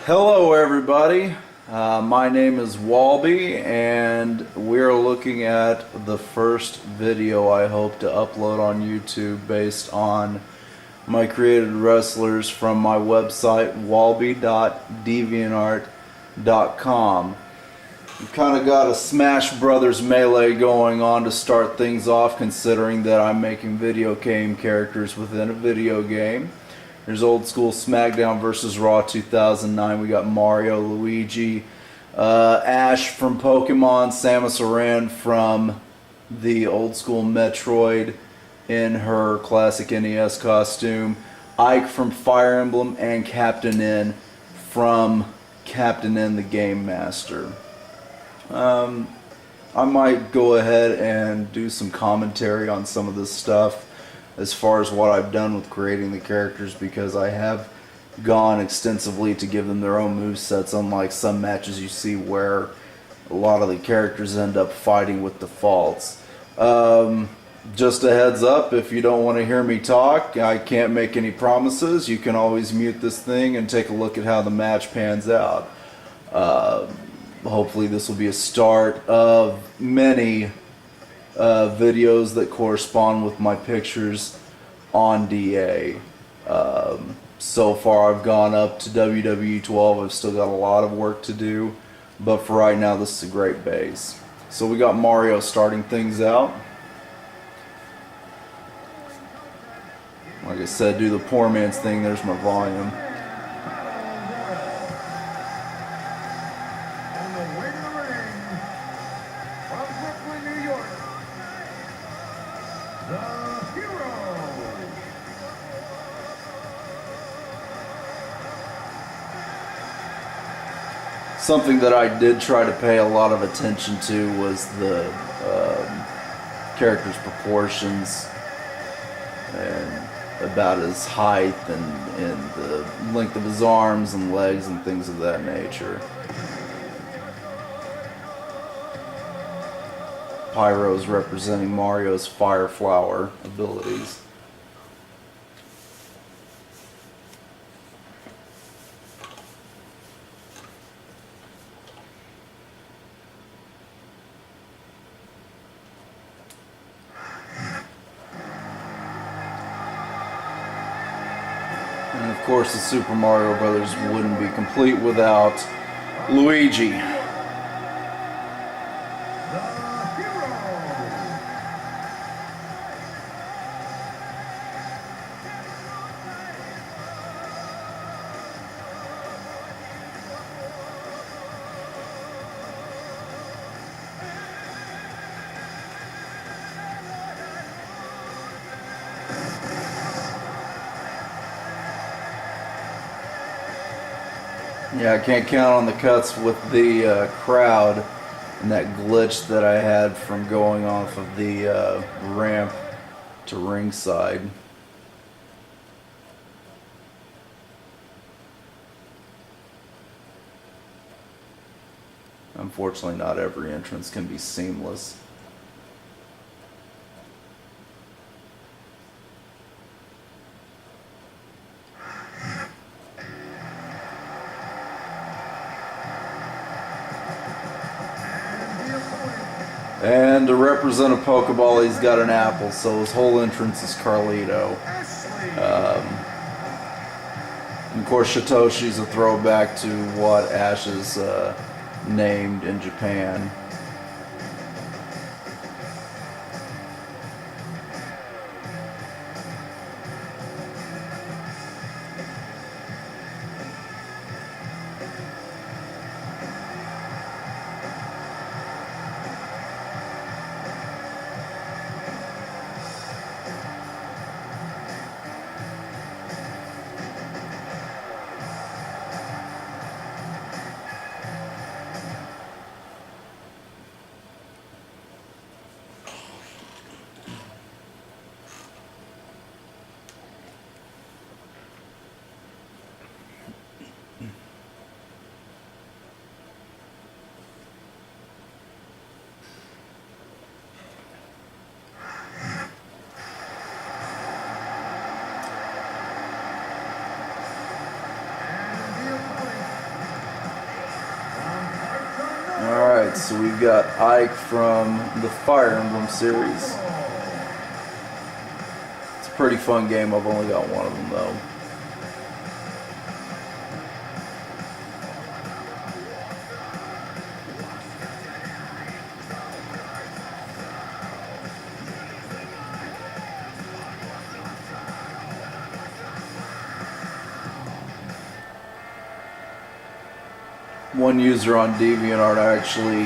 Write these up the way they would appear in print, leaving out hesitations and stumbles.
Hello everybody, my name is Walby and we're looking at the first video I hope to upload on YouTube based on my created wrestlers from my website walby.deviantart.com. We've kind of got a Smash Brothers melee going on to start things off, considering that I'm making video game characters within a video game. There's old school SmackDown versus Raw 2009. We got Mario, Luigi, Ash from Pokemon, Samus Aran from the old school Metroid in her classic NES costume, Ike from Fire Emblem, and Captain N from Captain N the Game Master. I might go ahead and do some commentary on some of this stuff as far as what I've done with creating the characters, because I have gone extensively to give them their own movesets, unlike some matches you see where a lot of the characters end up fighting with defaults. Just a heads up, if you don't want to hear me talk, I can't make any promises. You can always mute this thing and take a look at how the match pans out. Hopefully this will be a start of many videos that correspond with my pictures on DA. So far I've gone up to WWE 12. I've still got a lot of work to do, but for right now this is a great base. So we got Mario starting things out. Like I said, do the poor man's thing. There's my volume. Something that I did try to pay a lot of attention to was the character's proportions, and about his height and the length of his arms and legs and things of that nature. Pyro's representing Mario's fire flower abilities. And of course the Super Mario Brothers wouldn't be complete without Luigi. Yeah, I can't count on the cuts with the crowd and that glitch that I had from going off of the ramp to ringside. Unfortunately, not every entrance can be seamless. And to represent a Pokeball, he's got an apple, so his whole entrance is Carlito. And of course, Shitoshi's a throwback to what Ash is named in Japan. Alright, so we've got Ike from the Fire Emblem series. It's a pretty fun game. I've only got one of them though. One user on DeviantArt actually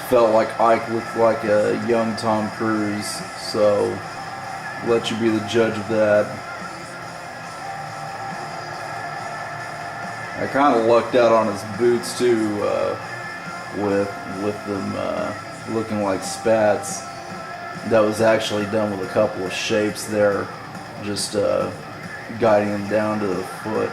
felt like Ike looked like a young Tom Cruise, so let you be the judge of that. I kind of lucked out on his boots too, with them looking like spats. That was actually done with a couple of shapes there, just guiding them down to the foot.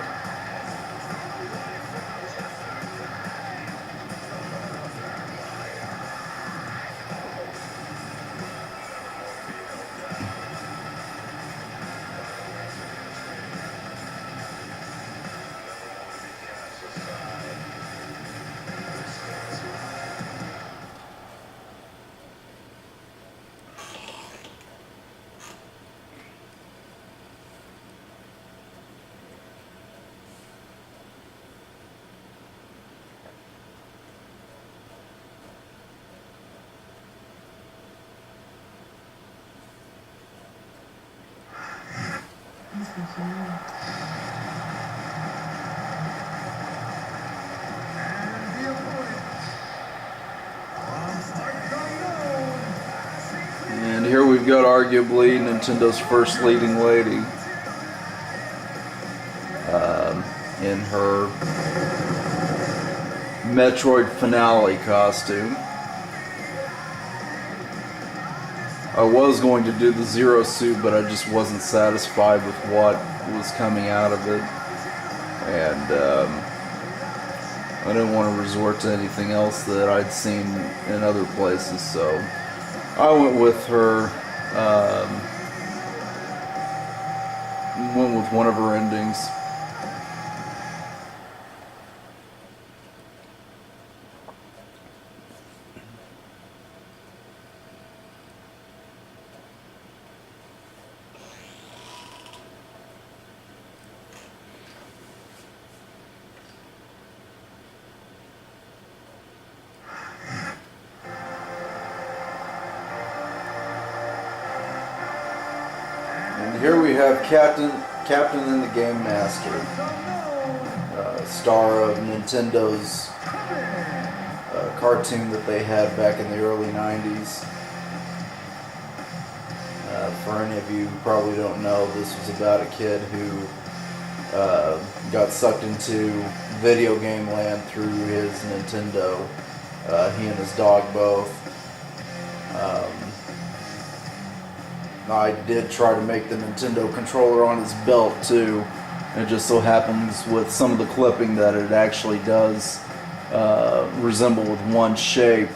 And here we've got arguably Nintendo's first leading lady in her Metroid finale costume. I was going to do the Zero suit, but I just wasn't satisfied with what was coming out of it, and I didn't want to resort to anything else that I'd seen in other places, so I went with her, went with one of her endings. Here we have Captain and the Game Master, star of Nintendo's cartoon that they had back in the early 90s. For any of you who probably don't know, this was about a kid who got sucked into video game land through his Nintendo. He and his dog both. I did try to make the Nintendo controller on his belt too. It just so happens with some of the clipping that it actually does resemble with one shape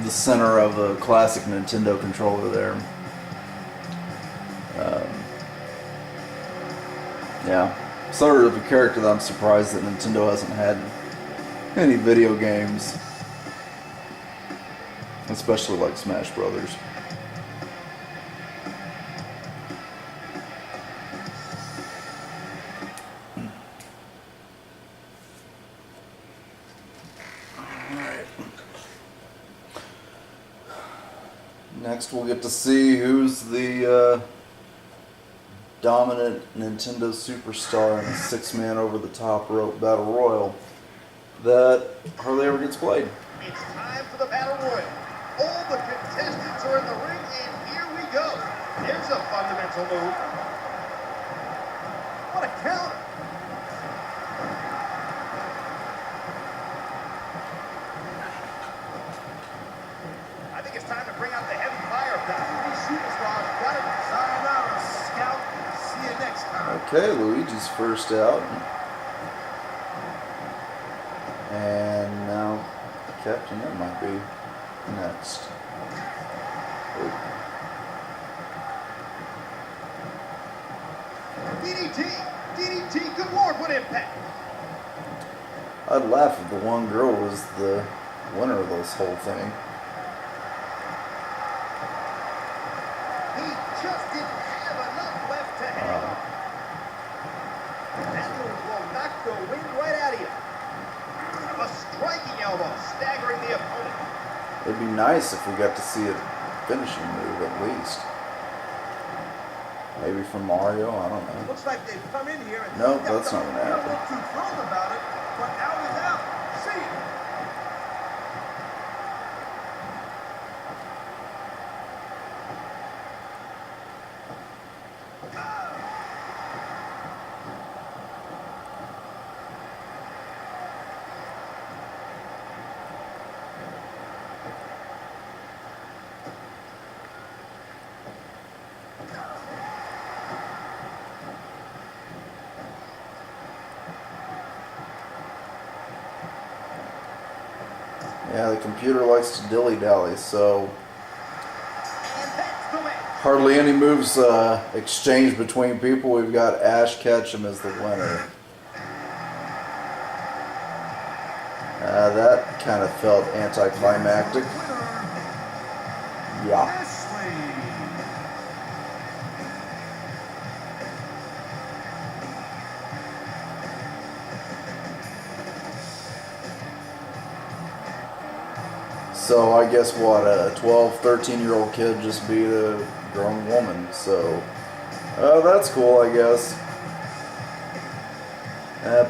the center of a classic Nintendo controller there. Yeah, sort of a character that I'm surprised that Nintendo hasn't had any video games, especially like Smash Brothers. Next we'll get to see who's the dominant Nintendo superstar in a 6-man over-the-top rope battle royal that hardly ever gets played. It's time for the battle royal. All the contestants are in the ring, and here we go. There's a fundamental move. What a counter. I think it's time to bring out the heavy firepower. These superstars got it. Sayonara, Scout. See you next time. Okay, Luigi's first out. And now Captain, that might be next. DDT, good lord, what impact. I'd laugh if the one girl was the winner of this whole thing. He just didn't have enough left to handle. That move will knock the wind right out of you. A striking elbow, staggering the opponent. It'd be nice if we got to see a finishing move at least. Maybe from Mario, I don't know. Looks like they've come in here and Nope, that's not gonna happen. Don't look too thrilled about it, but out is out. See ya. Yeah, the computer likes to dilly-dally, so And that's the way. hardly any moves exchanged between people. We've got Ash Ketchum as the winner. That kind of felt anticlimactic. Yeah. So I guess what, a 12, 13-year-old kid just beat a grown woman. So that's cool, I guess.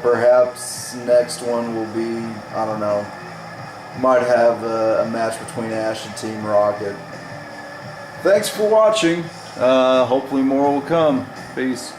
Perhaps next one will be, I don't know, might have a match between Ash and Team Rocket. Thanks for watching. Hopefully more will come. Peace.